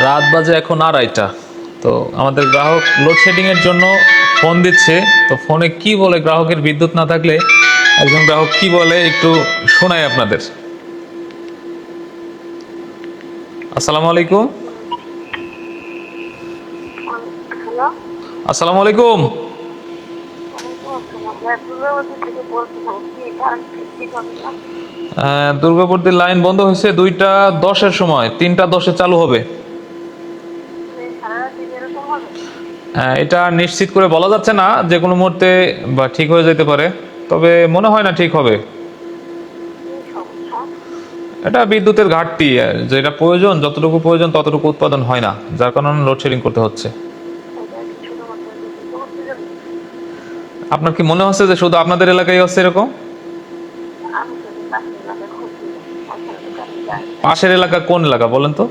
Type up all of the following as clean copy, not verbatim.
রাত বাজে এখন 2:30। তো আমাদের গ্রাহক লোডশেডিং এর জন্য ফোন দিচ্ছে। তো ফোনে কি বলে, গ্রাহকের বিদ্যুৎ না থাকলে একজন গ্রাহক কি বলে একটু শোনাই আপনাদের। আসসালামু আলাইকুম। হ্যালো। আসসালামু আলাইকুম। দুর্গাপুরতে লাইন বন্ধ হয়েছে 2টা 10-এর সময়, 3টা 10-এ চালু হবে। এটা নিশ্চিত করে বলা যাচ্ছে না, যে কোনো মুহূর্তে বা ঠিক হয়ে যেতে পারে, তবে মনে হয় না ঠিক হবে। এটা বিদ্যুতের ঘাটতি, যেটা প্রয়োজন, যতটুকু প্রয়োজন ততটুকু উৎপাদন হয় না, যার কারণে লোডশেডিং করতে হচ্ছে। আপনার কি মনে হচ্ছে যে শুধু আপনাদের এলাকায় হচ্ছে এরকম? পাশের এলাকা কোন এলাকা বলেন তো?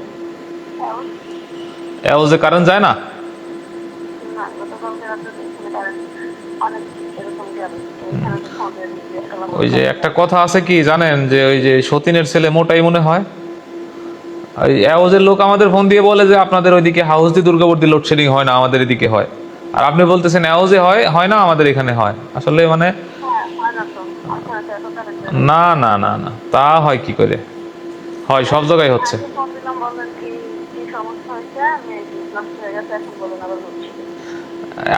এওজে কারেন্ট যায় না? ওই যে একটা কথা আছে কি জানেন, যে ওই যে সতীনের ছেলে মোটাই মনে হয়। ওই এওজের লোক আমাদের ফোন দিয়ে বলে যে আপনাদের ওইদিকে হাউসদি দুর্গাবর্তী লোডশেডিং হয় না, আমাদের এদিকে হয়। আর আপনি বলতেছেন এওজে হয়, হয় না আমাদের এখানে হয়। আসলে মানে না না না না, তা হয় কি করে? হয়, সব জায়গায় হচ্ছে।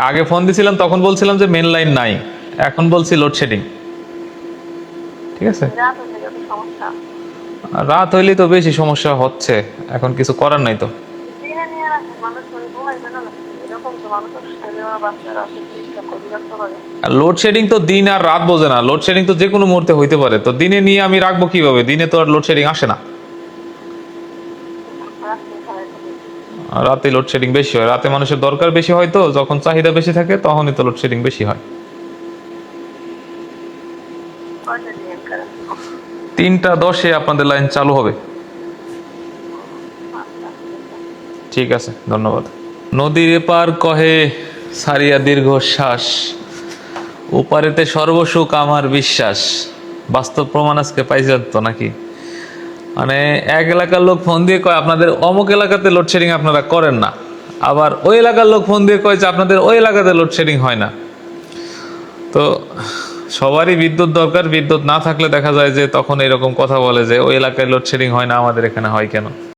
আগে ফোন দিছিলাম তখন বলছিলাম যে মেন লাইন নাই, এখন বলছি লোডশেডিং। ঠিক আছে, রাত হইলেই তো বেশি সমস্যা হচ্ছে, এখন কিছু করার নাই তো। লোডশেডিং তো দিন আর রাত বোঝে না, লোডশেডিং তো যে কোনো মুহূর্তে হইতে পারে। তো দিনে নিয়ে আমি রাখবো কিভাবে? দিনে তো আর লোডশেডিং আসে না, রাতে লোডশেডিং বেশি হয়। রাতে মানুষের দরকার বেশি হয়, তো যখন চাহিদা বেশি থাকে তখনই তো লোডশেডিং বেশি হয়। 3টা 10-এ আপনাদের লাইন চালু হবে। ঠিক আছে, ধন্যবাদ। নদীর এপার কহে সারিয়া দীর্ঘশ্বাস, ওপারেতে সর্বসুখ আমার বিশ্বাস। বাস্তব প্রমাণ আজকে পাইছেন তো নাকি? মানে এক এলাকার লোক ফোন দিয়ে কয় আপনাদের অমুক এলাকাতে লোডশেডিং আপনারা করেন না, আবার ওই এলাকার লোক ফোন দিয়ে কয় যে আপনাদের ওই এলাকাতে লোডশেডিং হয় না। তো সবারই বিদ্যুৎ দরকার, বিদ্যুৎ না থাকলে দেখা যায় যে তখন এরকম কথা বলে যে ওই এলাকায় লোডশেডিং হয় না, আমাদের এখানে হয় কেন?